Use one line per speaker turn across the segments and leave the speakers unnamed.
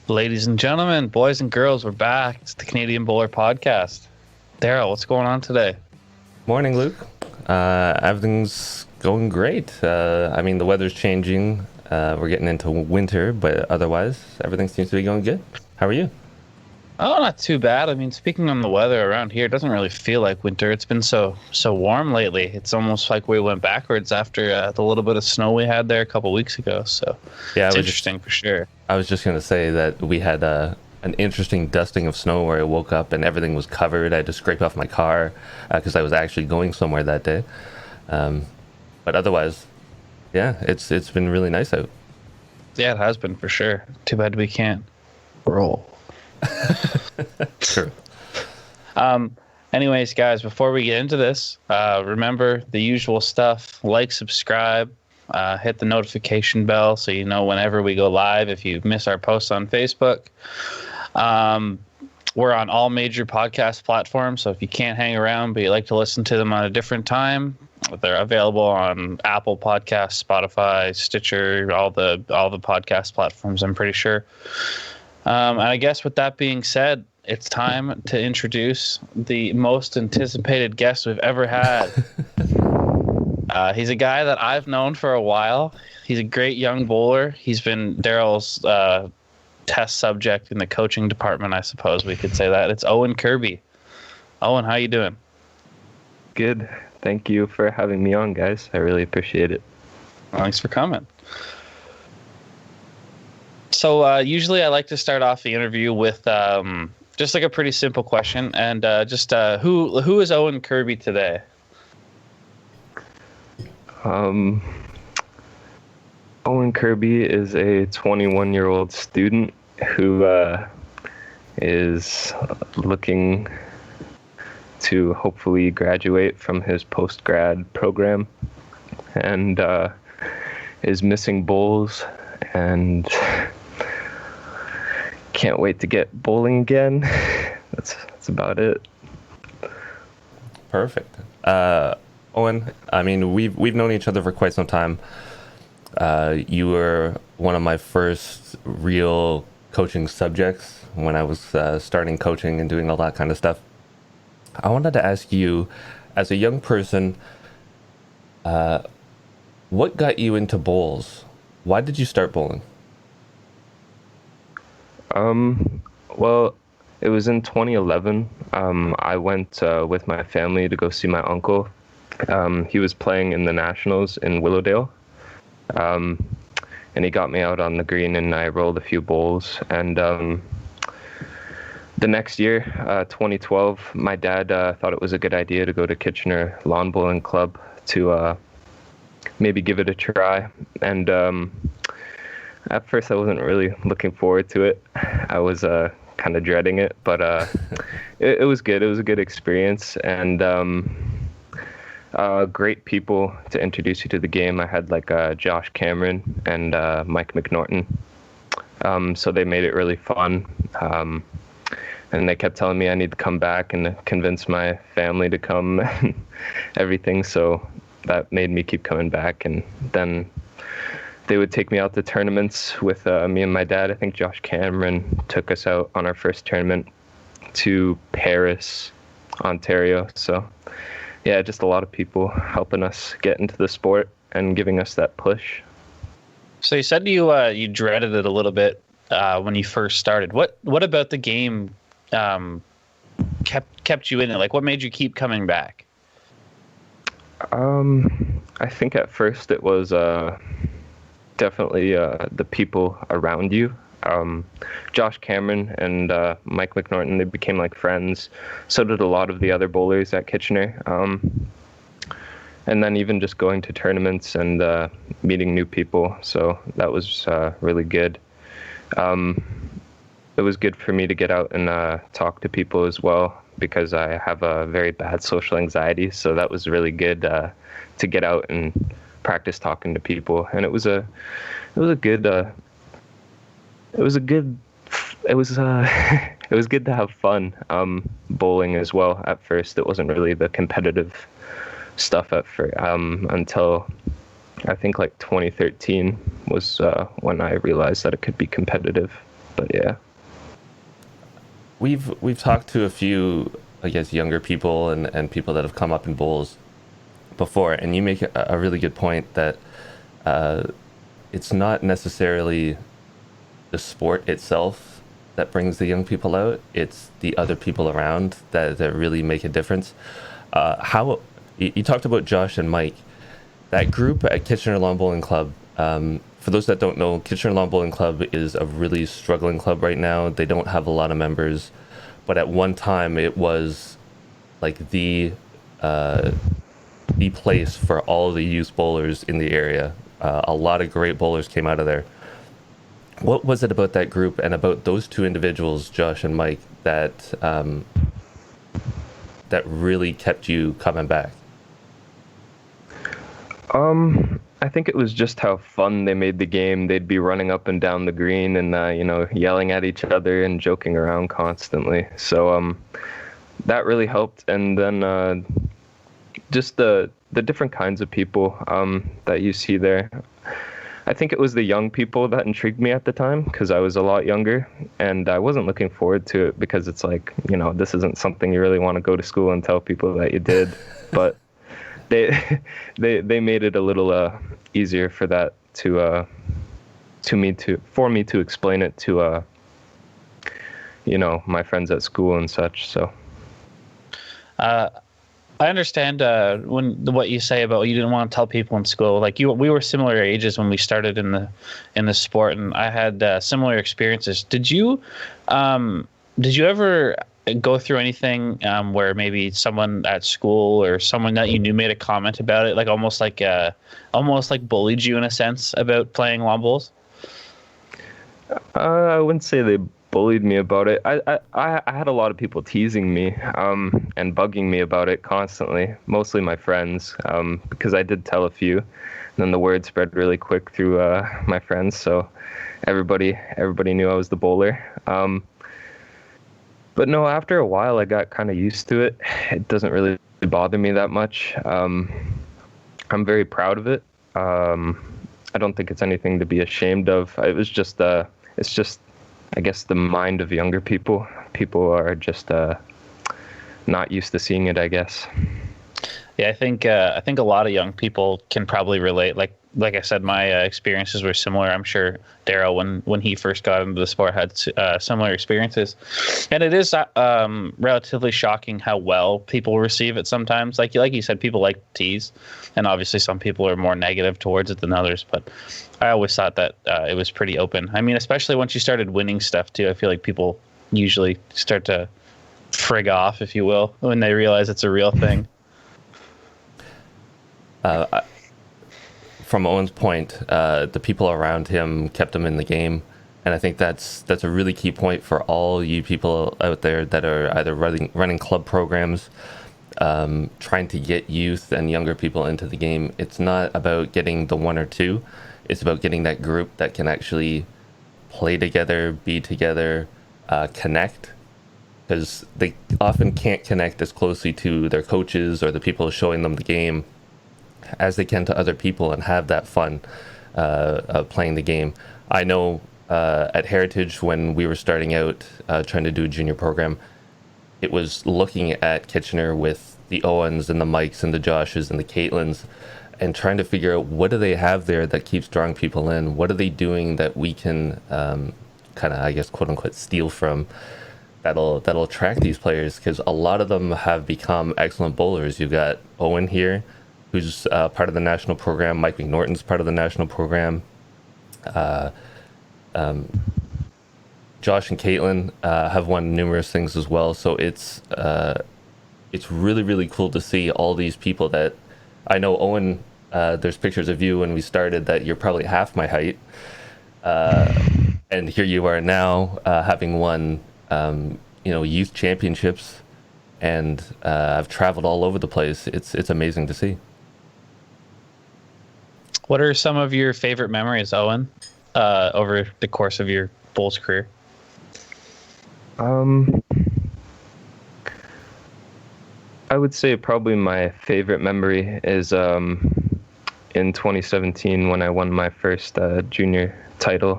Ladies and gentlemen, boys and girls, we're back. It's the Canadian Bowler Podcast. Darryl, what's going on today?
Morning, Luke. Everything's going great. The weather's changing. We're getting into winter, but otherwise, everything seems to be going good. How are you?
Oh, not too bad. I mean, speaking on the weather around here, it doesn't really feel like winter. It's been so warm lately. It's almost like we went backwards after the little bit of snow we had there a couple weeks ago. So
Yeah,
it's interesting for sure.
I was just gonna say that we had an interesting dusting of snow where I woke up and everything was covered. I had to scrape off my car because I was actually going somewhere that day. But otherwise, yeah, it's been really nice out.
Yeah, it has been for sure. Too bad we can't roll.
True.
Anyways, guys, before we get into this, remember the usual stuff. Like, subscribe, hit the notification bell so you know whenever we go live if you miss our posts on Facebook. We're on all major podcast platforms, so if you can't hang around but you like to listen to them on a different time, they're available on Apple Podcasts, Spotify, Stitcher, all the podcast platforms, I'm pretty sure. And I guess with that being said, it's time to introduce the most anticipated guest we've ever had. He's a guy that I've known for a while. He's a great young bowler. He's been Darryl's test subject in the coaching department, I suppose we could say that. It's Owen Kirby. Owen, how you doing?
Good. Thank you for having me on, guys. I really appreciate it.
Thanks for coming. So usually I like to start off the interview with just like a pretty simple question, and who is Owen Kirby today?
Owen Kirby is a 21-year-old student who is looking to hopefully graduate from his post-grad program and is missing bowls and can't wait to get bowling again. That's about it.
Perfect. Owen, I mean, we've known each other for quite some time. You were one of my first real coaching subjects when I was starting coaching and doing all that kind of stuff. I wanted to ask you, as a young person, what got you into bowls? Why did you start bowling?
Well, it was in 2011. I went with my family to go see my uncle. He was playing in the Nationals in Willowdale. And he got me out on the green and I rolled a few bowls. And the next year, 2012, my dad thought it was a good idea to go to Kitchener Lawn Bowling Club to maybe give it a try. And at first, I wasn't really looking forward to it. I was kind of dreading it, but it was good. It was a good experience, and great people to introduce you to the game. I had like Josh Cameron and Mike McNorton, so they made it really fun. And they kept telling me I need to come back and convince my family to come and everything. So that made me keep coming back, and then they would take me out to tournaments with me and my dad. I think Josh Cameron took us out on our first tournament to Paris, Ontario. So, yeah, just a lot of people helping us get into the sport and giving us that push.
So you said you dreaded it a little bit when you first started. What about the game kept you in it? Like, what made you keep coming back?
I think at first it was definitely the people around you. Josh Cameron and Mike McNorton, they became like friends. So did a lot of the other bowlers at Kitchener. And then even just going to tournaments and meeting new people. So that was really good. It was good for me to get out and talk to people as well, because I have a very bad social anxiety. So that was really good to get out and practice talking to people. And it was good to have fun bowling as well. At first, it wasn't really the competitive stuff until I think like 2013 was when I realized that it could be competitive. But yeah.
We've talked to a few, I guess, younger people and people that have come up in bowls before, and you make a really good point that it's not necessarily the sport itself that brings the young people out. It's the other people around that really make a difference. How you talked about Josh and Mike, that group at Kitchener Lawn Bowling Club. For those that don't know, Kitchener Lawn Bowling Club is a really struggling club right now. They don't have a lot of members, but at one time it was like the place for all the youth bowlers in the area. A lot of great bowlers came out of there. What was it about that group and about those two individuals, Josh and Mike, that that really kept you coming back?
I think it was just how fun they made the game. They'd be running up and down the green and yelling at each other and joking around constantly. So that really helped. And then just the different kinds of people that you see there. I think it was the young people that intrigued me at the time because I was a lot younger and I wasn't looking forward to it because it's like, this isn't something you really want to go to school and tell people that you did. But they made it a little easier for that for me to explain it to my friends at school and such. So
I understand what you say about you didn't want to tell people in school. Like we were similar ages when we started in the sport, and I had similar experiences. Did you ever go through anything where maybe someone at school or someone that you knew made a comment about it, like almost like bullied you in a sense about playing lawn bowls?
I wouldn't say they bullied me about it. I had a lot of people teasing me and bugging me about it constantly, mostly my friends, because I did tell a few, and then the word spread really quick through my friends, so everybody knew I was the bowler. But no, after a while I got kind of used to it. It doesn't really bother me that much. I'm very proud of it. I don't think it's anything to be ashamed of. It's just I guess the mind of younger people. People are just not used to seeing it, I guess.
Yeah, I think a lot of young people can probably relate. Like I said, my experiences were similar. I'm sure Darryl, when he first got into the sport, had similar experiences. And it is relatively shocking how well people receive it sometimes. Like you said, people like to tease, and obviously some people are more negative towards it than others. But I always thought that it was pretty open. I mean, especially once you started winning stuff too. I feel like people usually start to frig off, if you will, when they realize it's a real thing.
From Owen's point, the people around him kept him in the game, and I think that's a really key point for all you people out there that are either running club programs, trying to get youth and younger people into the game. It's not about getting the one or two; it's about getting that group that can actually play together, be together, connect. Because they often can't connect as closely to their coaches or the people showing them the game as they can to other people and have that fun of playing the game. I know at Heritage, when we were starting out trying to do a junior program, it was looking at Kitchener with the Owens and the Mikes and the Joshes and the Caitlins and trying to figure out what do they have there that keeps drawing people in? What are they doing that we can kind of, I guess, quote unquote, steal from that'll attract these players? Because a lot of them have become excellent bowlers. You've got Owen here, who's part of the national program. Mike McNorton's part of the national program. Josh and Caitlin have won numerous things as well. So it's really, really cool to see all these people that I know. Owen, there's pictures of you when we started that you're probably half my height. And here you are now having won, youth championships, and I've traveled all over the place. It's amazing to see.
What are some of your favorite memories, Owen, over the course of your bowls career?
I would say probably my favorite memory is in 2017 when I won my first junior title.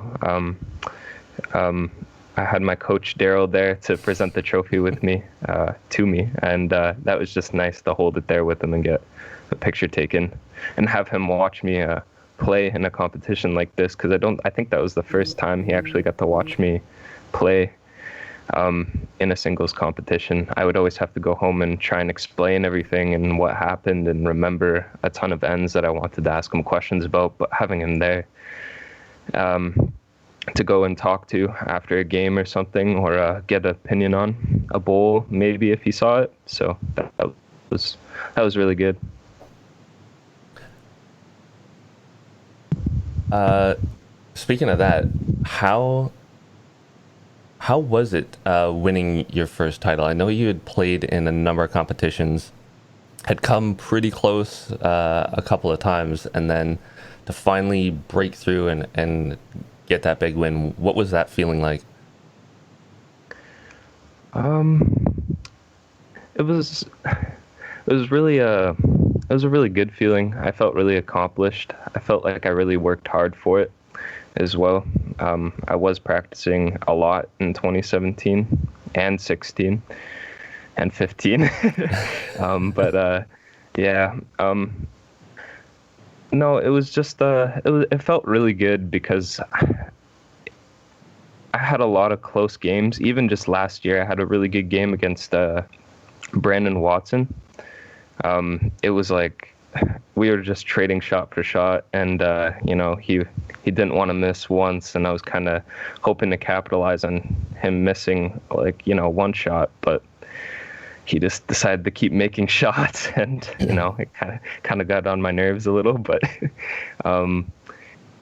I had my coach Darryl there to present the trophy with me, to me, and that was just nice to hold it there with him and get a picture taken, and have him watch me play in a competition like this, because I think that was the first time he actually got to watch me play in a singles competition. I would always have to go home and try and explain everything and what happened and remember a ton of ends that I wanted to ask him questions about, but having him there to go and talk to after a game or something, or get an opinion on a bowl, maybe if he saw it. So that was really good.
Speaking of that, how was it winning your first title? I know you had played in a number of competitions, had come pretty close a couple of times, and then to finally break through and get that big win. What was that feeling like?
It was really it was a really good feeling. I felt really accomplished. I felt like I really worked hard for it as well. I was practicing a lot in 2017 and 16 and 15. Yeah. No, it was just it felt really good because I had a lot of close games. Even just last year, I had a really good game against Brandon Watson. It was like we were just trading shot for shot, and he didn't want to miss once, and I was kind of hoping to capitalize on him missing one shot, but he just decided to keep making shots, and it kind of got on my nerves a little, but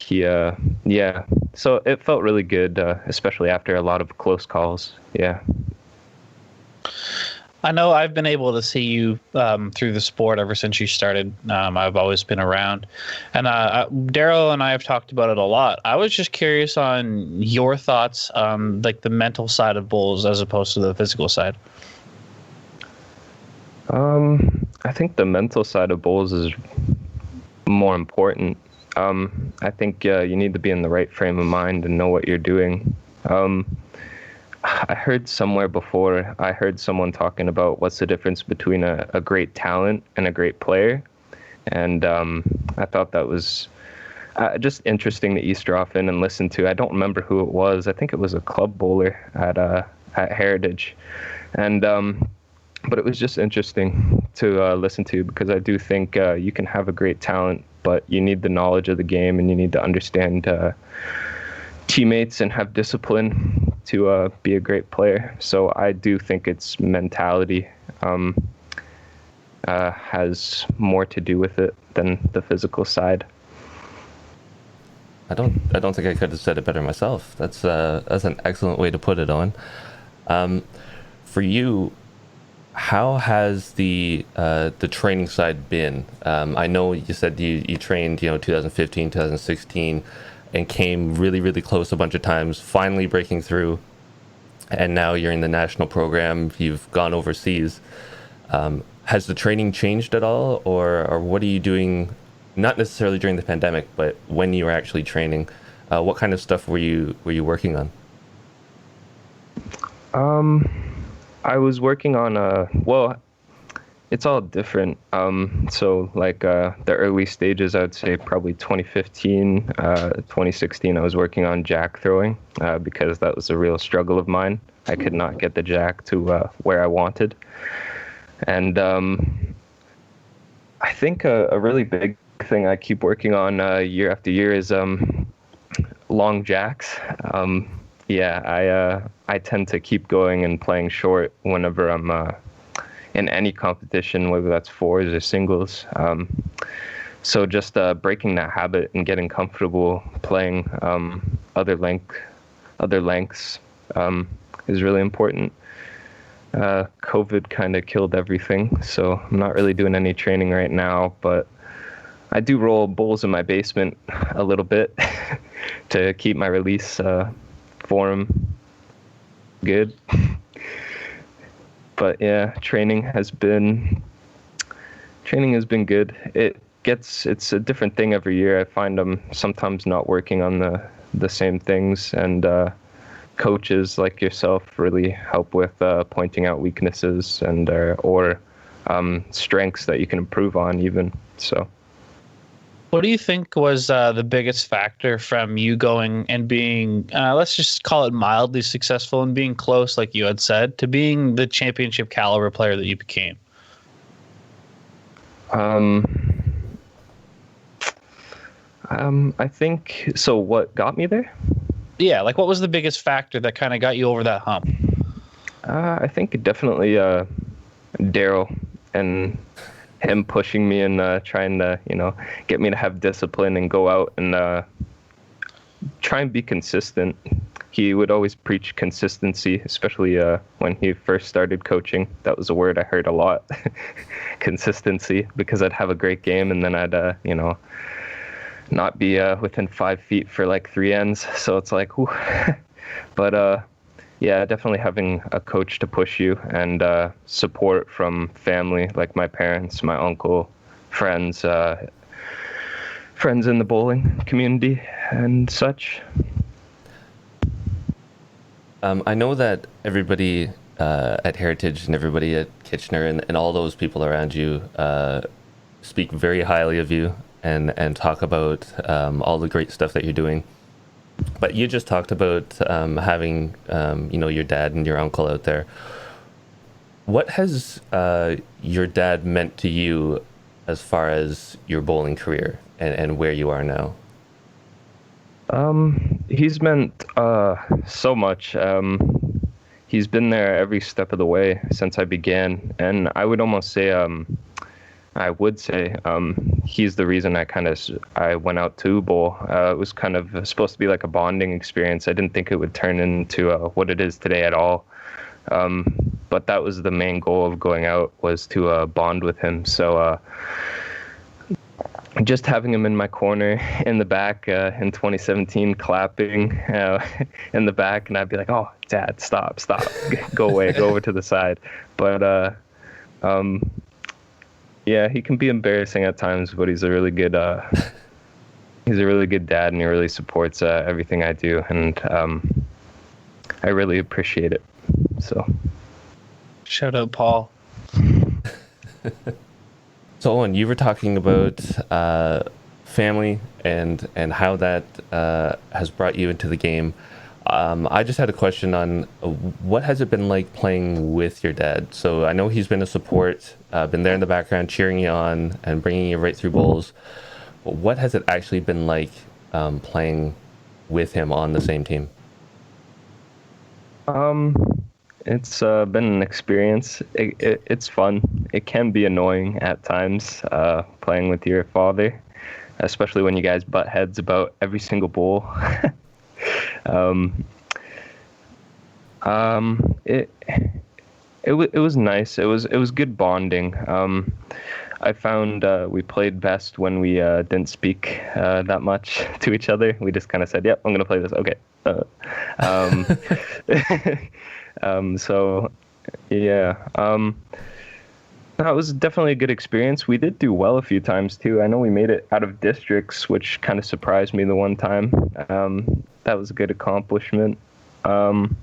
yeah, so it felt really good, especially after a lot of close calls. Yeah.
I know I've been able to see you through the sport ever since you started. I've always been around. And Darryl and I have talked about it a lot. I was just curious on your thoughts on like the mental side of bowls as opposed to the physical side.
I think the mental side of bowls is more important. I think you need to be in the right frame of mind and know what you're doing. I heard somewhere before, I heard someone talking about what's the difference between a great talent and a great player. And I thought that was just interesting to eavesdrop in and listen to. I don't remember who it was. I think it was a club bowler at Heritage. And but it was just interesting to listen to, because I do think you can have a great talent, but you need the knowledge of the game, and you need to understand teammates and have discipline to be a great player. So I do think it's mentality has more to do with it than the physical side.
I don't think I could have said it better myself. That's an excellent way to put it, Owen. For you, how has the training side been? I know you said you trained 2015, 2016, and came really, really close a bunch of times, finally breaking through. And now you're in the national program. You've gone overseas. Has the training changed at all, or what are you doing? Not necessarily during the pandemic, but when you were actually training, what kind of stuff were you working on?
I was working on it's all different. So like the early stages, I would say probably 2015, 2016, I was working on jack throwing because that was a real struggle of mine. I could not get the jack to where I wanted. And I think a really big thing I keep working on year after year is long jacks. I tend to keep going and playing short whenever I'm in any competition, whether that's fours or singles. So just breaking that habit and getting comfortable playing other lengths is really important. COVID kind of killed everything, so I'm not really doing any training right now, but I do roll bowls in my basement a little bit to keep my release form good. But yeah, training has been good. It's a different thing every year. I find I'm sometimes not working on the same things, and coaches like yourself really help with pointing out weaknesses and or strengths that you can improve on even. So
What do you think was the biggest factor from you going and being, let's just call it mildly successful and being close, like you had said, to being the championship caliber player that you became?
I think so. What got me there?
Yeah, like what was the biggest factor that kind of got you over that hump?
I think definitely Darryl and him pushing me and trying to, get me to have discipline and go out and try and be consistent. He would always preach consistency, especially when he first started coaching. That was a word I heard a lot, consistency, because I'd have a great game and then I'd, not be within 5 feet for like 3 ends. So it's like, whew. But yeah, definitely having a coach to push you and support from family, like my parents, my uncle, friends, friends in the bowling community and such.
I know that everybody at Heritage and everybody at Kitchener and all those people around you speak very highly of you and talk about all the great stuff that you're doing. But you just talked about having, your dad and your uncle out there. What has your dad meant to you as far as your bowling career and where you are now?
He's meant so much. He's been there every step of the way since I began, and I would almost say, he's the reason I went out to bowl. It was kind of supposed to be like a bonding experience. I didn't think it would turn into what it is today at all. But that was the main goal of going out, was to bond with him. So just having him in my corner in the back in 2017, clapping in the back, and I'd be like, "Oh, Dad, stop, go away, go over to the side." But yeah, he can be embarrassing at times, but he's a really good dad, and he really supports everything I do, and I really appreciate it. So,
Shout out, Paul.
So, Owen, you were talking about family and how that has brought you into the game. I just had a question on what has it been like playing with your dad? So I know he's been a support, been there in the background cheering you on and bringing you right through bowls. But what has it actually been like playing with him on the same team?
It's been an experience. It's fun. It can be annoying at times playing with your father, especially when you guys butt heads about every single bowl. It was nice. It was good bonding. I found we played best when we didn't speak that much to each other. We just kind of said, "Yep, I'm gonna play this." Okay. So yeah. That was definitely a good experience. We did do well a few times too. I know we made it out of districts, which kind of surprised me the one time. That was a good accomplishment. And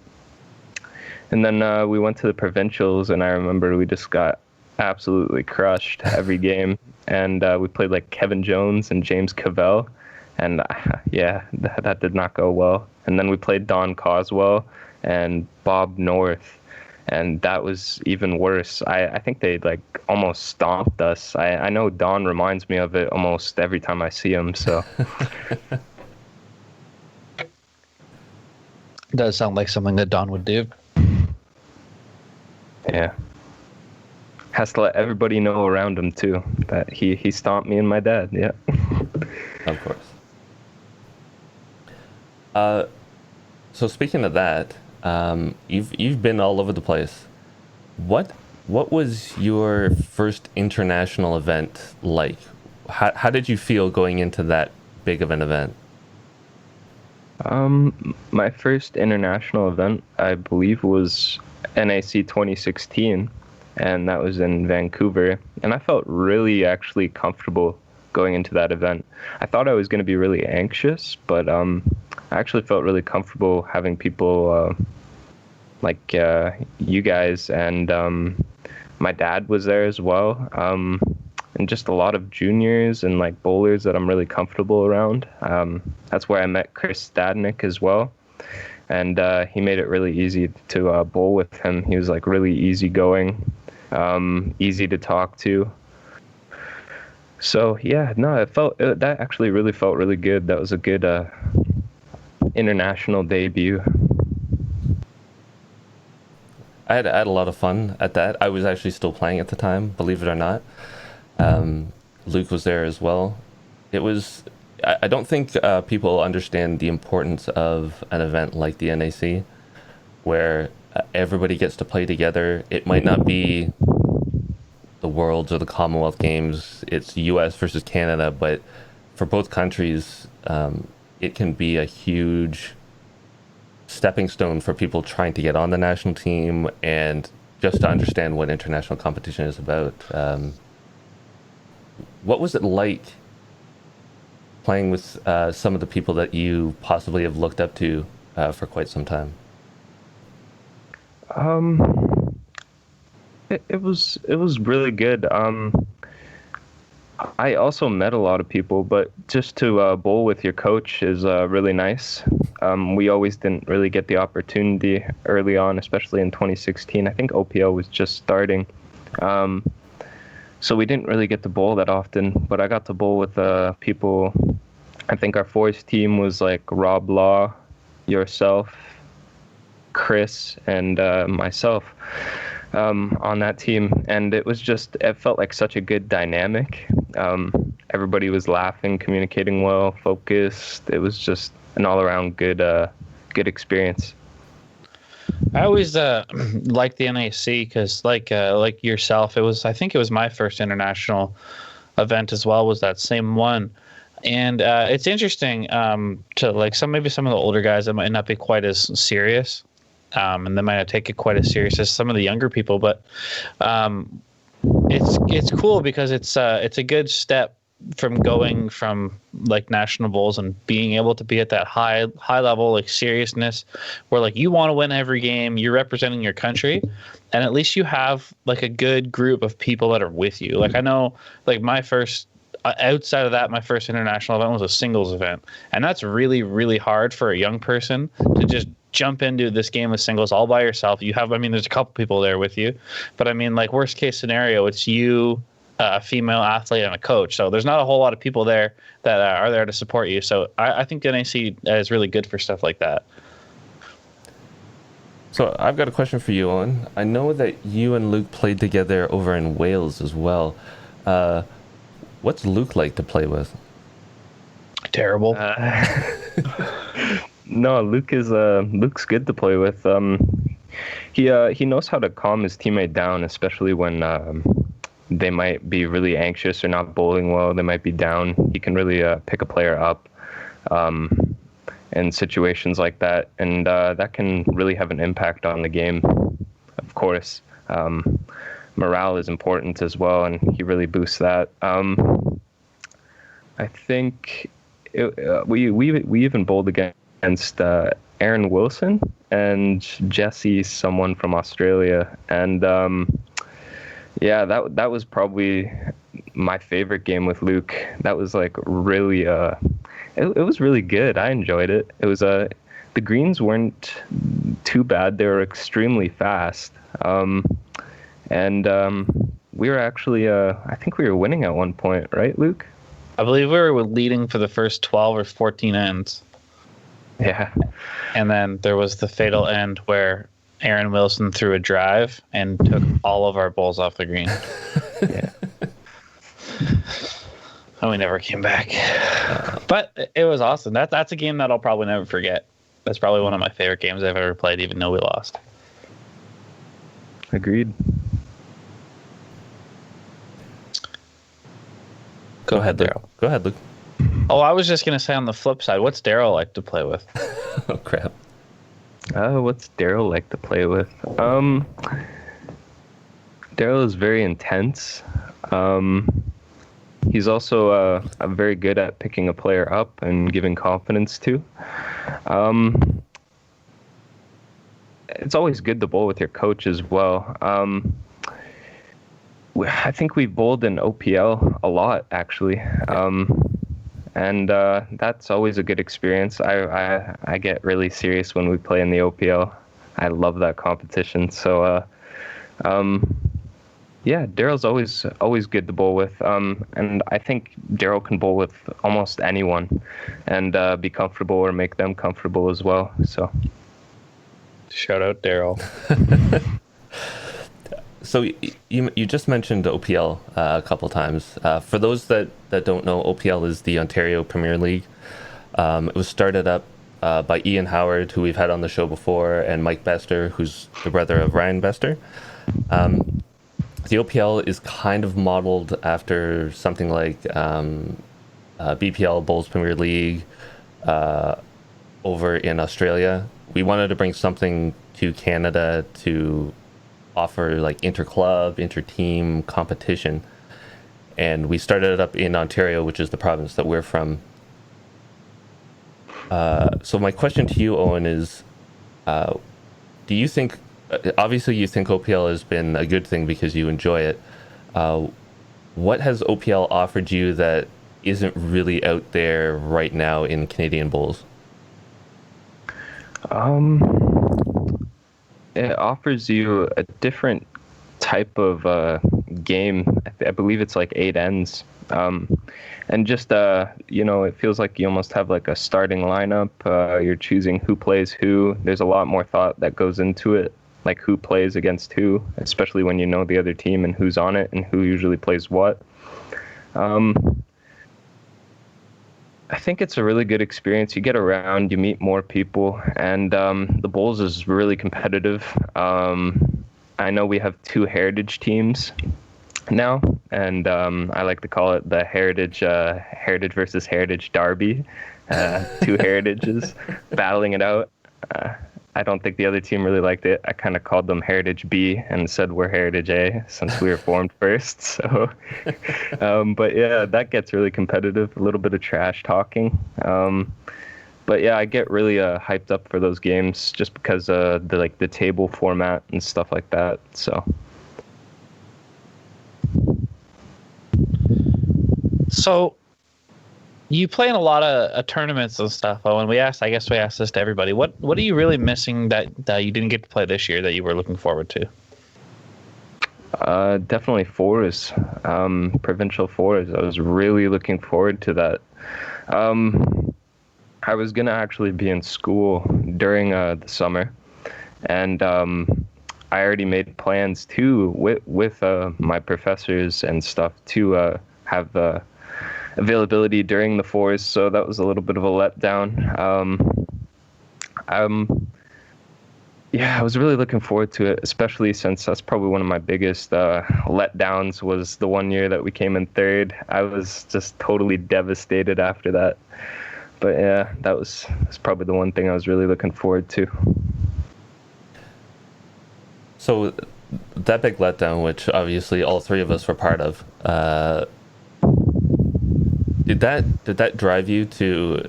then we went to the provincials, and I remember we just got absolutely crushed every game. And we played like Kevin Jones and James Cavell, and yeah, that did not go well. And then we played Don Coswell and Bob North, and that was even worse. I think they like almost stomped us. I know Don reminds me of it almost every time I see him. So
It does sound like something that Don would do.
yeah, has to let everybody know around him too that he stomped me and my dad. Yeah.
Of course. So speaking of that, you've been all over the place. What was your first international event like? How did you feel going into that big of an event?
My first international event, I believe, was NAC 2016, and that was in Vancouver. And I felt really actually comfortable going into that event. I thought I was going to be really anxious, but I actually felt really comfortable having people like you guys, and my dad was there as well, and just a lot of juniors and like bowlers that I'm really comfortable around. That's where I met Chris Stadnick as well, and he made it really easy to bowl with him. He was like really easygoing, easy to talk to. So yeah, no, that actually really felt really good. That was a good international debut.
I had a lot of fun at that. I was actually still playing at the time, believe it or not. Luke was there as well. It was. I don't think people understand the importance of an event like the NAC, where everybody gets to play together. It might not be the Worlds or the Commonwealth Games. It's U.S. versus Canada, but for both countries, it can be a huge stepping stone for people trying to get on the national team and just to understand what international competition is about. What was it like playing with some of the people that you possibly have looked up to for quite some time?
It was really good. I also met a lot of people, but just to bowl with your coach is really nice. We always didn't really get the opportunity early on, especially in 2016. I think OPL was just starting. So we didn't really get to bowl that often, but I got to bowl with people. I think our fours team was like Rob Law, yourself, Chris, and myself on that team. And it felt like such a good dynamic. Everybody was laughing, communicating well, focused. It was just an all-around good experience.
I always liked the NAC because, like yourself, I think it was my first international event as well. Was that same one, and it's interesting to like maybe some of the older guys that might not be quite as serious, and they might not take it quite as serious as some of the younger people. But it's cool because it's a good step from going from like national bowls and being able to be at that high level like seriousness where like you want to win every game, you're representing your country, and at least you have like a good group of people that are with you. Like I know like my first outside of that, my first international event was a singles event, and that's really, really hard for a young person to just jump into this game of singles all by yourself. There's a couple people there with you, but I mean, like worst case scenario, it's you, a female athlete, and a coach. So there's not a whole lot of people there that are there to support you. So I think the NAC is really good for stuff like that.
So I've got a question for you, Owen. I know that you and Luke played together over in Wales as well. What's Luke like to play with?
Terrible.
No, Luke's good to play with. He knows how to calm his teammate down, especially when they might be really anxious or not bowling well. They might be down. He can really pick a player up in situations like that, and that can really have an impact on the game. Of course, morale is important as well, and he really boosts that. I think we even bowled against Aaron Wilson and Jesse, someone from Australia, and yeah, that was probably my favorite game with Luke. That was like really it was really good. I enjoyed it. It was the greens weren't too bad. They were extremely fast. And we were actually I think we were winning at one point, right, Luke?
I believe we were leading for the first 12 or 14 ends.
Yeah.
And then there was the fatal end where Aaron Wilson threw a drive and took all of our balls off the green.
Yeah.
And we never came back. But it was awesome. That's a game that I'll probably never forget. That's probably one of my favorite games I've ever played, even though we lost.
Agreed.
Go ahead, Darryl.
Go ahead, Luke.
Oh, I was just going to say on the flip side, what's Darryl like to play with?
Oh, crap.
What's Darryl like to play with? Darryl is very intense. He's also very good at picking a player up and giving confidence to. It's always good to bowl with your coach as well. I think we bowled in OPL a lot, actually. And that's always a good experience. I get really serious when we play in the OPL. I love that competition. So, yeah, Darryl's always good to bowl with. And I think Darryl can bowl with almost anyone and be comfortable or make them comfortable as well. So,
Shout out Darryl.
So you just mentioned OPL a couple times. For those that don't know, OPL is the Ontario Premier League. It was started up by Ian Howard, who we've had on the show before, and Mike Bester, who's the brother of Ryan Bester. The OPL is kind of modeled after something like BPL, Bowls Premier League, over in Australia. We wanted to bring something to Canada to offer like inter-club, inter-team competition. And we started it up in Ontario, which is the province that we're from. So my question to you, Owen, is do you think, obviously you think OPL has been a good thing because you enjoy it. What has OPL offered you that isn't really out there right now in Canadian bowls?
It offers you a different type of game. I believe it's like 8 ends. And just, it feels like you almost have like a starting lineup. You're choosing who plays who. There's a lot more thought that goes into it, like who plays against who, especially when you know the other team and who's on it and who usually plays what. I think it's a really good experience. You get around, you meet more people, and the Bowls is really competitive. I know we have 2 heritage teams now, and I like to call it the heritage versus heritage derby. 2 heritages battling it out. I don't think the other team really liked it. I kind of called them Heritage B and said we're Heritage A since we were formed first. So, but yeah, that gets really competitive. A little bit of trash talking. But yeah, I get really hyped up for those games just because the table format and stuff like that. So.
So you play in a lot of tournaments and stuff. Oh, and I guess we asked this to everybody. What are you really missing that you didn't get to play this year that you were looking forward to?
Definitely fours, provincial fours. I was really looking forward to that. I was gonna actually be in school during the summer, and I already made plans too with my professors and stuff to have availability during the fours, so that was a little bit of a letdown. Yeah, I was really looking forward to it, especially since that's probably one of my biggest letdowns was the one year that we came in 3rd. I was just totally devastated after that. But yeah, that's probably the one thing I was really looking forward to.
So that big letdown, which obviously all 3 of us were part of, did that drive you to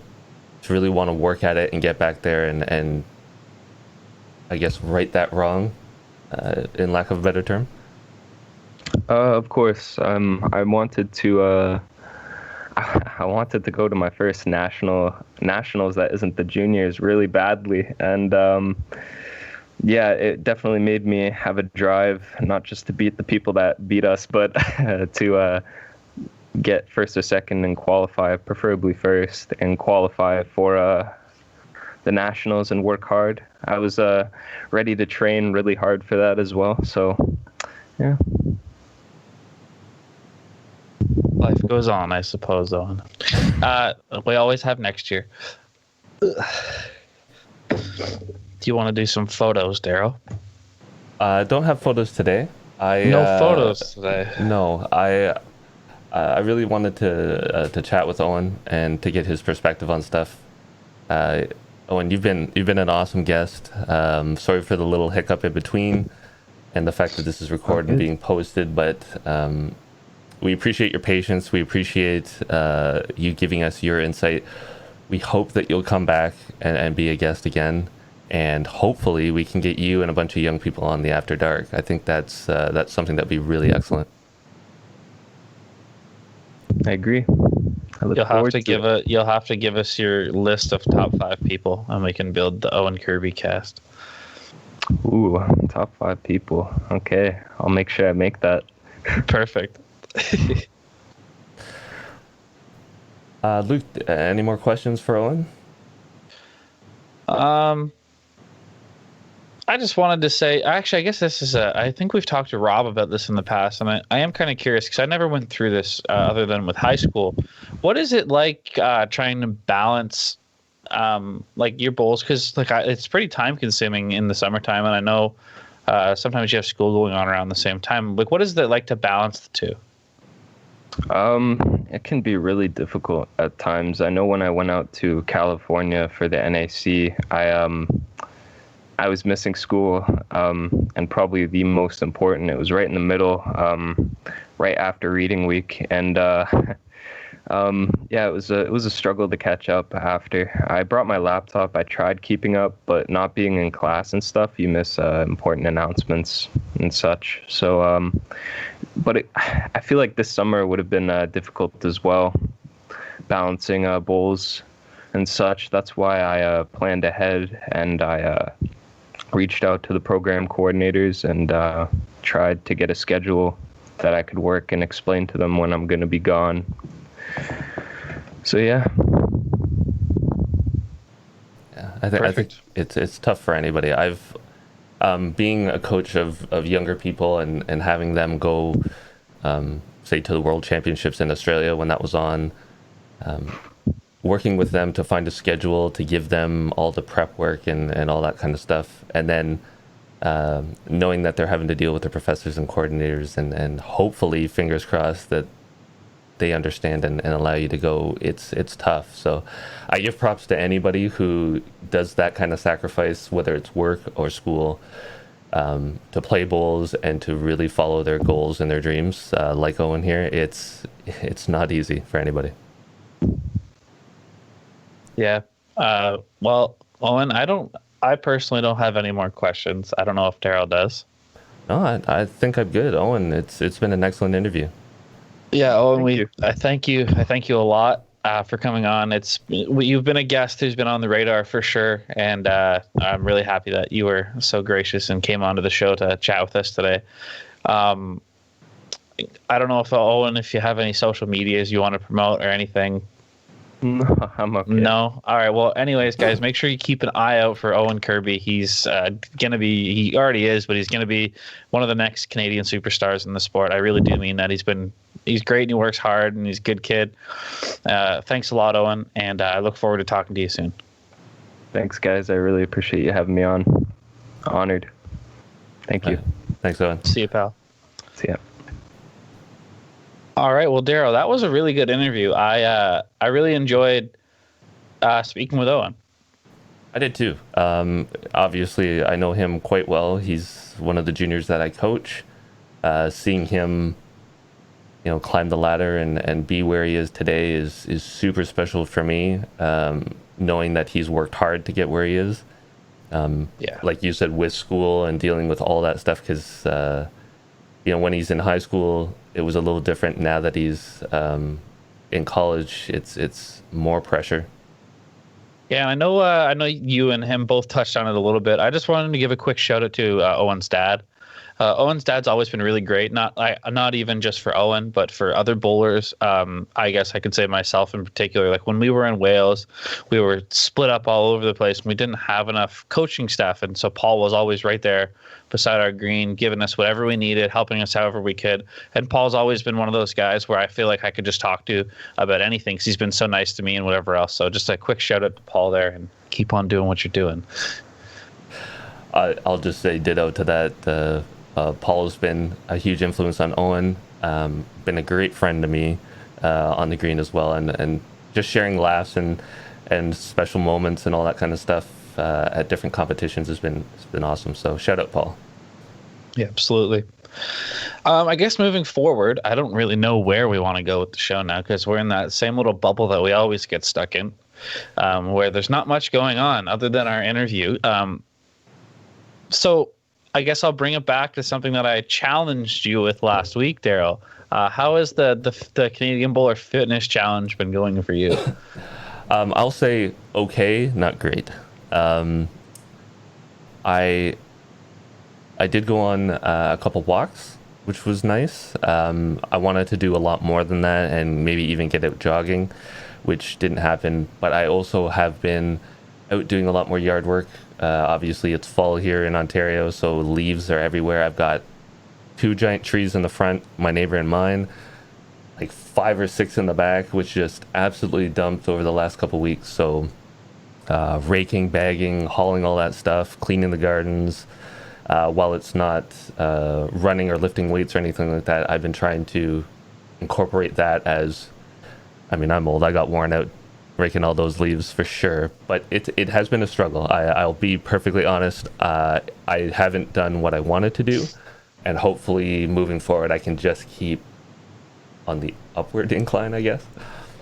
really want to work at it and get back there and I guess right that wrong, in lack of a better term?
Of course. I wanted to go to my first nationals that isn't the juniors really badly, and yeah, it definitely made me have a drive, not just to beat the people that beat us, but to get first or second and qualify, preferably first, and qualify for the nationals and work hard. I was ready to train really hard for that as well. So, yeah.
Life goes on, I suppose, Owen. We always have next year. Do you want to do some photos, Darryl?
I don't have photos today.
No photos today.
No, I really wanted to chat with Owen and to get his perspective on stuff. Owen, you've been an awesome guest. Sorry for the little hiccup in between, and the fact that this is recorded and being posted. But we appreciate your patience. We appreciate you giving us your insight. we hope that you'll come back and be a guest again. And hopefully we can get you and a bunch of young people on the After Dark. I think that's something that'd be really excellent.
I agree.
You'll have to give us your list of top 5 people, and we can build the Owen Kirby cast.
Ooh, top 5 people. Okay, I'll make sure I make that.
Perfect.
Luke, any more questions for Owen?
I just wanted to say, actually, I guess this is I think we've talked to Rob about this in the past, and I am kind of curious because I never went through this other than with high school. What is it like trying to balance like your bowls? Because it's pretty time consuming in the summertime, and I know sometimes you have school going on around the same time. Like, what is it like to balance the two?
It can be really difficult at times. I know when I went out to California for the NAC, I was missing school, and probably the most important, it was right in the middle, right after reading week, and yeah, it was a struggle to catch up after. I brought my laptop. I tried keeping up, but not being in class and stuff, you miss important announcements and such. So, but I feel like this summer would have been difficult as well, balancing bowls and such. That's why I planned ahead, and I reached out to the program coordinators and tried to get a schedule that I could work and explain to them when I'm going to be gone. So yeah.
I think it's tough for anybody. I've being a coach of younger people and having them go say to the World Championships in Australia when that was on, working with them to find a schedule to give them all the prep work and all that kind of stuff, and then knowing that they're having to deal with their professors and coordinators and hopefully, fingers crossed, that they understand and allow you to go. It's tough. So I give props to anybody who does that kind of sacrifice, whether it's work or school, to play bowls and to really follow their goals and their dreams. Like Owen here, it's not easy for anybody.
Yeah. Well, Owen, I personally don't have any more questions. I don't know if Darryl does.
No, I think I'm good. Owen, it's been an excellent interview.
Yeah, Owen, I thank you. I thank you a lot for coming on. You've been a guest who's been on the radar for sure, and I'm really happy that you were so gracious and came onto the show to chat with us today. I don't know if Owen, if you have any social medias you want to promote or anything.
No, I'm okay.
No? All right. Well, anyways, guys, make sure you keep an eye out for Owen Kirby. He's going to be, he already is, but he's going to be one of the next Canadian superstars in the sport. I really do mean that. He's great and he works hard and he's a good kid. Thanks a lot, Owen. And I look forward to talking to you soon.
Thanks, guys. I really appreciate you having me on. Honored. Thank you.
Thanks, Owen.
See you, pal.
See ya.
All right. Well, Darryl, that was a really good interview. I really enjoyed speaking with Owen.
I did too. Obviously, I know him quite well. He's one of the juniors that I coach. Seeing him, climb the ladder and be where he is today is super special for me. Knowing that he's worked hard to get where he is. Like you said, with school and dealing with all that stuff, because when he's in high school, it was a little different. Now that he's in college, it's more pressure.
Yeah, I know you and him both touched on it a little bit. I just wanted to give a quick shout out to Owen's dad. Owen's dad's always been really great. Not even just for Owen, but for other bowlers. I guess I could say myself in particular. Like when we were in Wales, we were split up all over the place, and we didn't have enough coaching staff. And so Paul was always right there beside our green, giving us whatever we needed, helping us however we could. And Paul's always been one of those guys where I feel like I could just talk to about anything because he's been so nice to me and whatever else. So just a quick shout out to Paul there, and keep on doing what you're doing.
I'll just say ditto to that. Paul's been a huge influence on Owen, been a great friend to me on the green as well, and just sharing laughs and special moments and all that kind of stuff at different competitions has been awesome. So shout out, Paul.
Yeah, absolutely. I guess moving forward, I don't really know where we want to go with the show now because we're in that same little bubble that we always get stuck in. where there's not much going on other than our interview. So I guess I'll bring it back to something that I challenged you with last week, Darryl. How has the Canadian Bowler Fitness Challenge been going for you?
I'll say okay, not great. I did go on a couple walks, which was nice. I wanted to do a lot more than that and maybe even get out jogging, which didn't happen. But I also have been out doing a lot more yard work. Obviously, it's fall here in Ontario, so leaves are everywhere. I've got 2 giant trees in the front, my neighbor and mine, like 5 or 6 in the back, which just absolutely dumped over the last couple weeks. So raking, bagging, hauling all that stuff, cleaning the gardens. While it's not running or lifting weights or anything like that, I've been trying to incorporate that as, I mean, I'm old. I got worn out raking all those leaves for sure, but it has been a struggle. I'll be perfectly honest. I haven't done what I wanted to do, and hopefully moving forward, I can just keep on the upward incline, I guess.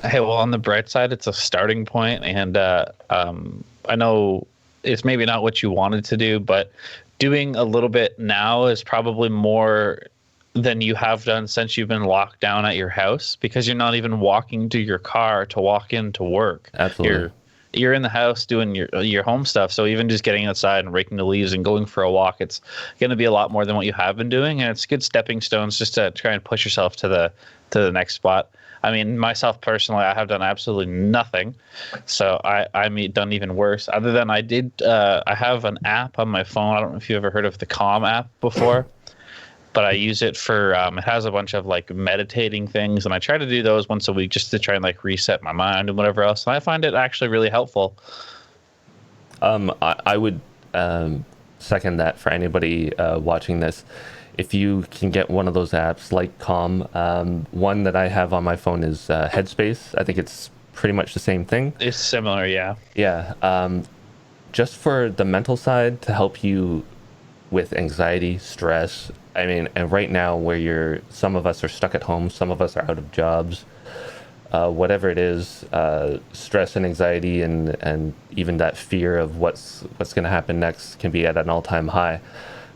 Hey, well, on the bright side, it's a starting point, and I know it's maybe not what you wanted to do, but doing a little bit now is probably more than you have done since you've been locked down at your house, because you're not even walking to your car to walk into work.
Absolutely.
You're in the house doing your home stuff. So even just getting outside and raking the leaves and going for a walk, it's going to be a lot more than what you have been doing, and it's good stepping stones just to try and push yourself to the next spot. I mean, myself personally, I have done absolutely nothing, so I'm done even worse. Other than I have an app on my phone. I don't know if you ever heard of the Calm app before, but I use it for it has a bunch of like meditating things, and I try to do those once a week just to try and like reset my mind and whatever else. And I find it actually really helpful.
I would second that for anybody watching this. If you can get one of those apps like Calm, one that I have on my phone is Headspace. I think it's pretty much the same thing.
It's similar, yeah.
Yeah. Just for the mental side to help you with anxiety, stress. I mean, and right now where some of us are stuck at home, some of us are out of jobs, whatever it is, stress and anxiety and even that fear of what's going to happen next can be at an all-time high.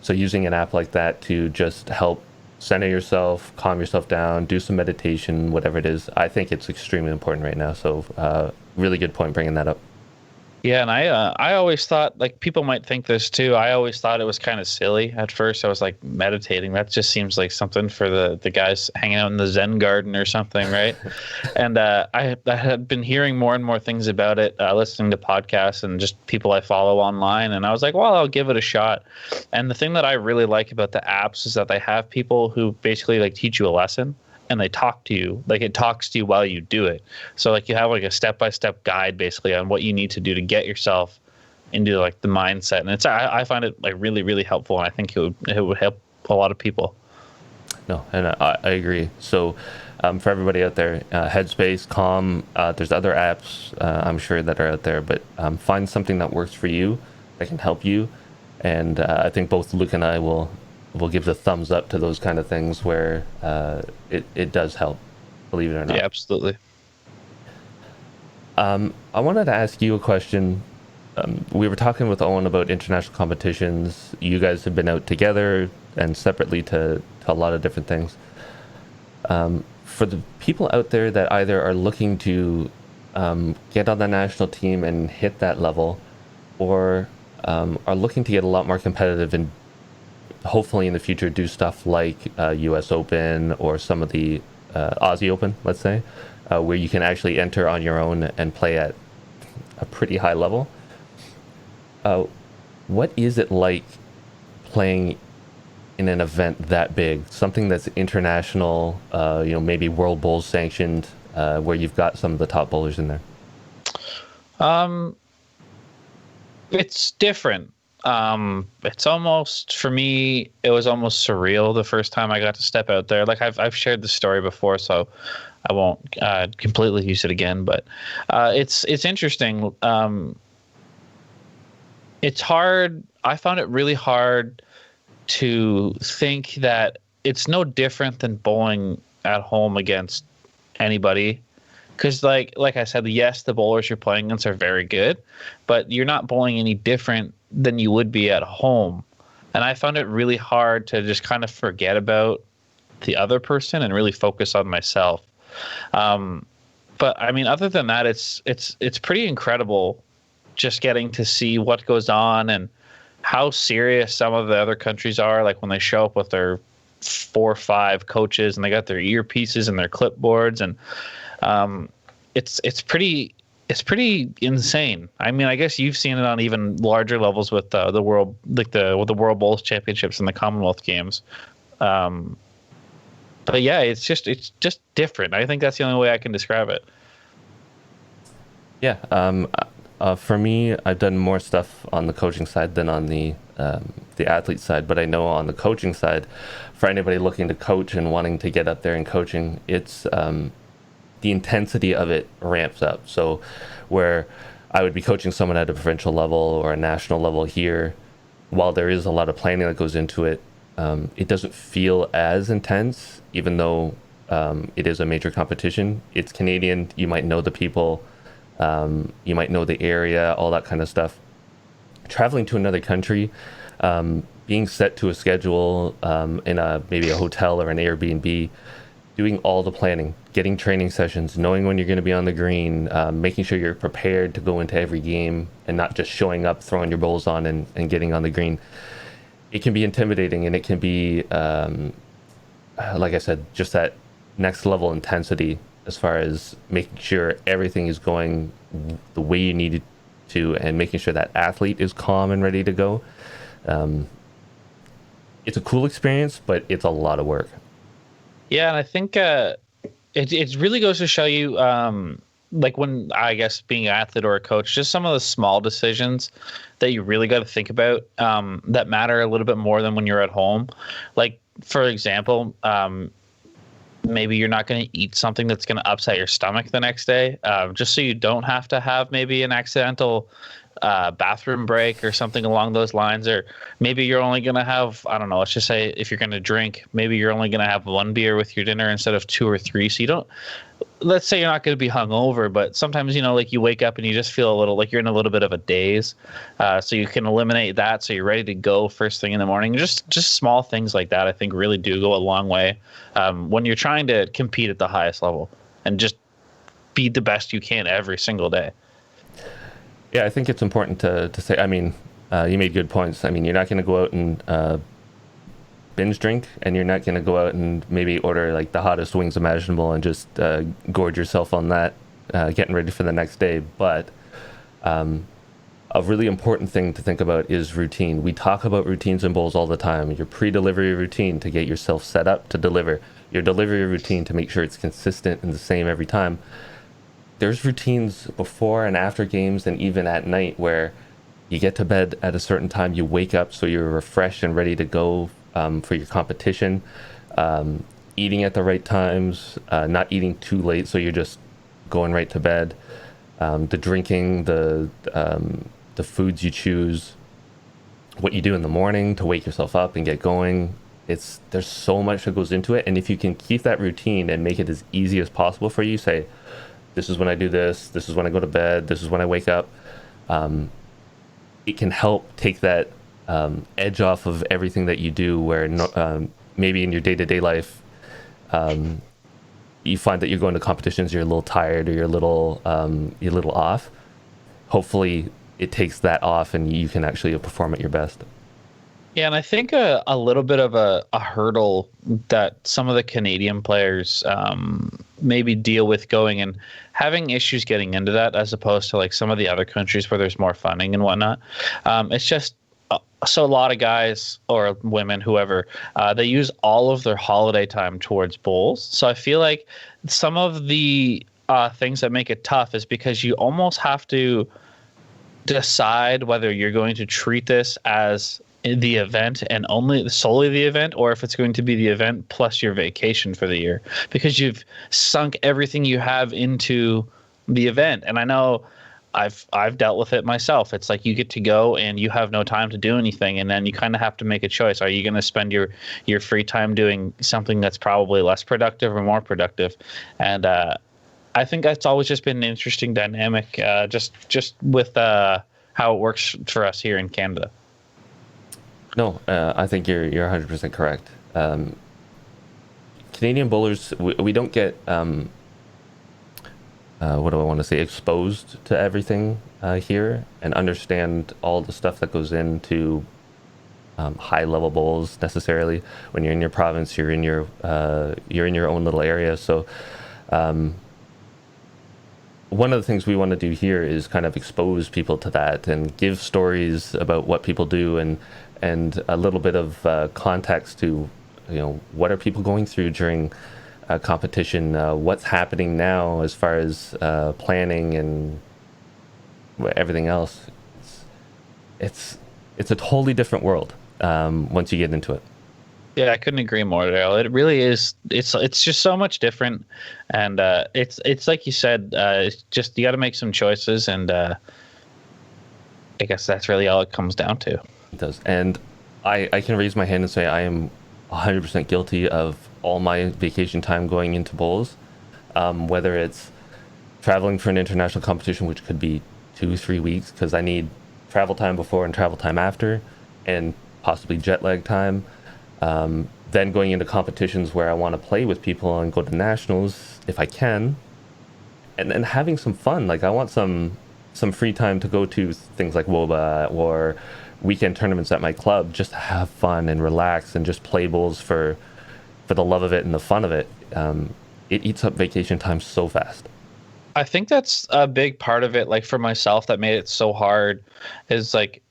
So using an app like that to just help center yourself, calm yourself down, do some meditation, whatever it is, I think it's extremely important right now. So really good point bringing that up.
Yeah, and I always thought, like, people might think this too. I always thought it was kind of silly at first. I was like, meditating, that just seems like something for the guys hanging out in the Zen garden or something, right? And I had been hearing more and more things about it, listening to podcasts and just people I follow online. And I was like, well, I'll give it a shot. And the thing that I really like about the apps is that they have people who basically like teach you a lesson, and they talk to you, like it talks to you while you do it. So like you have like a step-by-step guide basically on what you need to do to get yourself into like the mindset. And I find it like really, really helpful. And I think it would help a lot of people.
No, and I agree. So for everybody out there, Headspace, Calm, there's other apps I'm sure that are out there, but find something that works for you, that can help you. And I think both Luke and I will give the thumbs up to those kind of things where it does help, believe it or not.
Yeah, absolutely.
I wanted to ask you a question. We were talking with Owen about international competitions. You guys have been out together and separately to a lot of different things. For the people out there that either are looking to get on the national team and hit that level, or are looking to get a lot more competitive and hopefully in the future do stuff like US Open or some of the Aussie Open, let's say, where you can actually enter on your own and play at a pretty high level. What is it like playing in an event that big, something that's international, maybe World Bowls sanctioned, where you've got some of the top bowlers in there?
It's different. It's almost, for me, it was almost surreal the first time I got to step out there. Like I've shared the story before, so I won't completely use it again. But it's interesting. It's hard. I found it really hard to think that it's no different than bowling at home against anybody. Because like I said, yes, the bowlers you're playing against are very good, but you're not bowling any different than you would be at home. And I found it really hard to just kind of forget about the other person and really focus on myself. But I mean, other than that, it's pretty incredible just getting to see what goes on and how serious some of the other countries are. Like when they show up with their 4 or 5 coaches and they got their earpieces and their clipboards, and it's pretty insane. I mean, I guess you've seen it on even larger levels with the world, like the World Bowls Championships and the Commonwealth Games. But yeah, it's just different. I think that's the only way I can describe it.
Yeah. For me, I've done more stuff on the coaching side than on the athlete side. But I know on the coaching side, for anybody looking to coach and wanting to get up there in coaching, it's the intensity of it ramps up. So where I would be coaching someone at a provincial level or a national level here, while there is a lot of planning that goes into it, it doesn't feel as intense, even though it is a major competition. It's Canadian. You might know the people. You might know the area, all that kind of stuff. Traveling to another country, being set to a schedule in maybe a hotel or an Airbnb, doing all the planning, getting training sessions, knowing when you're going to be on the green, making sure you're prepared to go into every game and not just showing up, throwing your bowls on and getting on the green. It can be intimidating, and it can be, like I said, just that next level intensity as far as making sure everything is going the way you need it to, and making sure that athlete is calm and ready to go. It's a cool experience, but it's a lot of work.
Yeah, and I think it really goes to show you, like when, I guess, being an athlete or a coach, just some of the small decisions that you really got to think about that matter a little bit more than when you're at home. Like, for example, maybe you're not going to eat something that's going to upset your stomach the next day, just so you don't have to have maybe an accidental bathroom break or something along those lines. Or maybe you're only going to have, I don't know, let's just say if you're going to drink, maybe you're only going to have 1 beer with your dinner instead of 2 or 3. So you don't, let's say you're not going to be hungover, but sometimes, like you wake up and you just feel a little like you're in a little bit of a daze. So you can eliminate that. So you're ready to go first thing in the morning. Just small things like that, I think, really do go a long way when you're trying to compete at the highest level and just be the best you can every single day.
Yeah, I think it's important to say, I mean, you made good points. I mean, you're not going to go out and binge drink, and you're not going to go out and maybe order like the hottest wings imaginable and just gorge yourself on that, getting ready for the next day. But a really important thing to think about is routine. We talk about routines in bowls all the time. Your pre-delivery routine to get yourself set up to deliver. Your delivery routine to make sure it's consistent and the same every time. There's routines before and after games, and even at night, where you get to bed at a certain time, you wake up so you're refreshed and ready to go for your competition. Eating at the right times, not eating too late so you're just going right to bed. The drinking, the foods you choose, what you do in the morning to wake yourself up and get going. There's so much that goes into it, and if you can keep that routine and make it as easy as possible for you, say, this is when I do this is when I go to bed, this is when I wake up, it can help take that edge off of everything that you do, where maybe in your day-to-day life you find that you're going to competitions, you're a little tired, or you're a little off. Hopefully it takes that off and you can actually perform at your best.
Yeah, and I think a little bit of a hurdle that some of the Canadian players maybe deal with going and having issues getting into that, as opposed to like some of the other countries where there's more funding and whatnot. It's just so a lot of guys or women, whoever, they use all of their holiday time towards bowls. So I feel like some of the things that make it tough is because you almost have to decide whether you're going to treat this as the event and solely the event, or if it's going to be the event plus your vacation for the year, because you've sunk everything you have into the event. And I know I've dealt with it myself. It's like you get to go and you have no time to do anything, and then you kind of have to make a choice. Are you going to spend your free time doing something that's probably less productive or more productive? And I think that's always just been an interesting dynamic, just with how it works for us here in Canada.
No, I think you're 100% correct. Canadian bowlers, we don't get what do I want to say, exposed to everything here, and understand all the stuff that goes into high level bowls necessarily. When you're in your province, you're in your own little area. So one of the things we want to do here is kind of expose people to that and give stories about what people do, and a little bit of context to, what are people going through during competition, what's happening now as far as planning and everything else. It's a totally different world once you get into it.
Yeah, I couldn't agree more, Darryl. It really is. It's just so much different, and it's like you said. It's just you got to make some choices, and I guess that's really all it comes down to.
It does, and I can raise my hand and say I am 100% guilty of all my vacation time going into bowls, whether it's traveling for an international competition, which could be 2-3 weeks because I need travel time before and travel time after, and possibly jet lag time. Then going into competitions where I want to play with people and go to nationals if I can, and then having some fun. Like I want some free time to go to things like WOBA or weekend tournaments at my club, just to have fun and relax and just play bowls for the love of it and the fun of it. It eats up vacation time so fast.
I think that's a big part of it. Like for myself, that made it so hard is like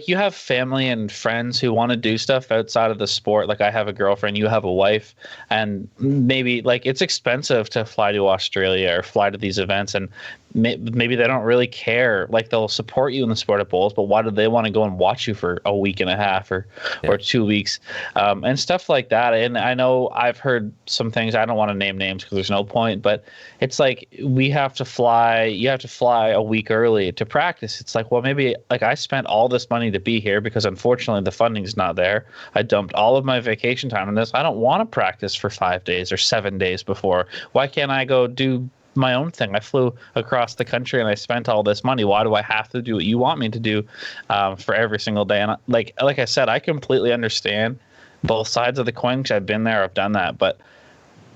you have family and friends who want to do stuff outside of the sport. Like I have a girlfriend, you have a wife, and maybe like it's expensive to fly to Australia or fly to these events, and maybe they don't really care. Like they'll support you in the sport of bowls, but why do they want to go and watch you for a week and a half or 2 weeks, and stuff like that? And I know I've heard some things. I don't want to name names because there's no point, but it's like you have to fly a week early to practice. It's like, well, maybe like I spent all this money to be here because unfortunately the funding's not there. I dumped all of my vacation time on this. I don't want to practice for 5 days or 7 days before. Why can't I go do my own thing? I flew across the country and I spent all this money. Why do I have to do what you want me to do for every single day? And like I said, I completely understand both sides of the coin because I've been there, I've done that, but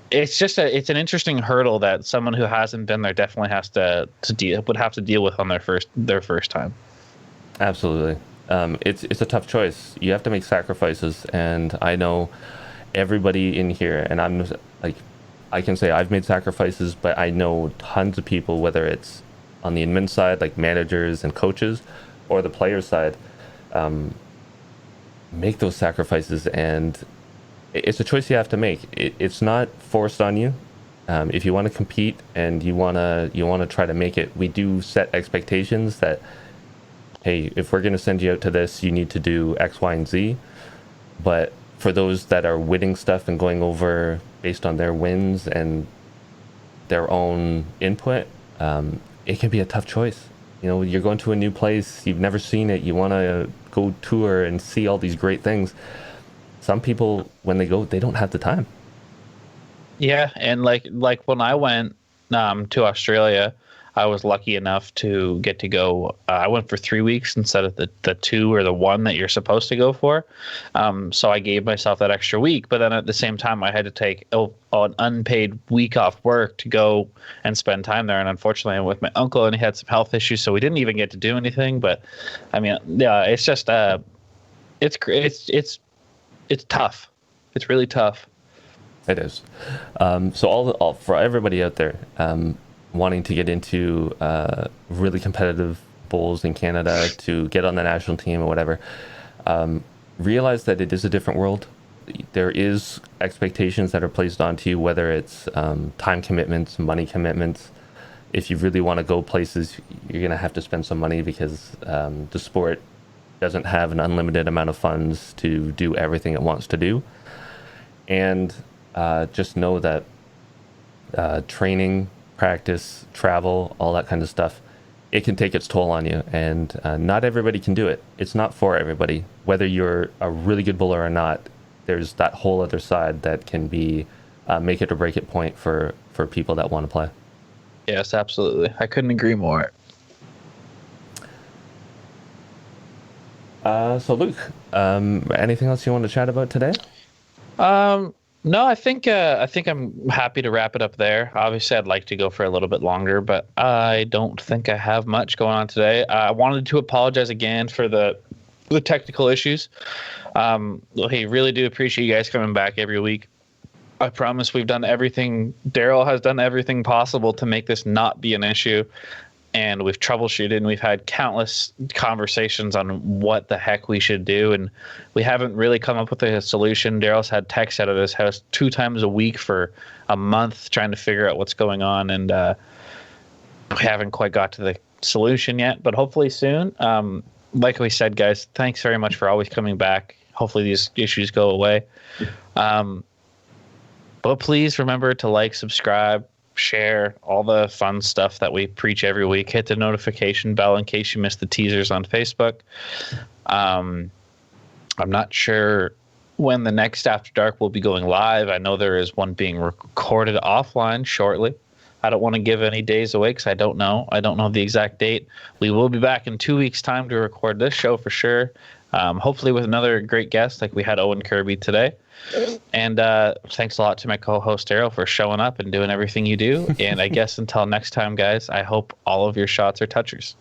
it's just it's an interesting hurdle that someone who hasn't been there definitely has to deal with on their first time.
Absolutely. It's a tough choice. You have to make sacrifices, and I know everybody in here, and I'm like, I can say I've made sacrifices, but I know tons of people, whether it's on the admin side, like managers and coaches, or the player side, make those sacrifices, and it's a choice you have to make. It's not forced on you. If you want to compete and you want to try to make it, we do set expectations that, hey, if we're going to send you out to this, you need to do X, Y, and Z. But for those that are winning stuff and going over based on their wins and their own input, it can be a tough choice. You're going to a new place, you've never seen it, you want to go tour and see all these great things. Some people, when they go, they don't have the time. Yeah,
and like when I went to Australia, I was lucky enough to get to go. I went for 3 weeks instead of the 2 or the 1 that you're supposed to go for. So I gave myself that extra week. But then at the same time, I had to take an unpaid week off work to go and spend time there. And unfortunately, I'm with my uncle, and he had some health issues, so we didn't even get to do anything. But I mean, yeah, it's just it's tough. It's really tough.
It is. So all for everybody out there wanting to get into really competitive bowls in Canada, to get on the national team or whatever, realize that it is a different world. There is expectations that are placed onto you, whether it's time commitments, money commitments. If you really want to go places, you're going to have to spend some money because the sport doesn't have an unlimited amount of funds to do everything it wants to do. And just know that training, practice, travel, all that kind of stuff, it can take its toll on you, and not everybody can do it. It's not for everybody. Whether you're a really good bowler or not, there's that whole other side that can be make it or break it point for people that want to play.
Yes, absolutely. I couldn't agree more.
So Luke, anything else you want to chat about today?
No, I think I'm happy to wrap it up there. Obviously, I'd like to go for a little bit longer, but I don't think I have much going on today. I wanted to apologize again for the technical issues. Hey, really do appreciate you guys coming back every week. I promise we've done everything. Darryl has done everything possible to make this not be an issue. And we've troubleshooted and we've had countless conversations on what the heck we should do. And we haven't really come up with a solution. Darryl's had techs out of his house 2 times a week for a month trying to figure out what's going on. And we haven't quite got to the solution yet, but hopefully soon. Like we said, guys, thanks very much for always coming back. Hopefully these issues go away. But please remember to like, subscribe, share, all the fun stuff that we preach every week. Hit the notification bell in case you missed the teasers on Facebook. I'm not sure when the next After Dark will be going live. I know there is one being recorded offline shortly. I don't want to give any days away because I don't know. I don't know the exact date. We will be back in 2 weeks' time to record this show for sure. Hopefully with another great guest like we had Owen Kirby today. And thanks a lot to my co-host Darryl for showing up and doing everything you do. And I guess until next time, guys, I hope all of your shots are touchers.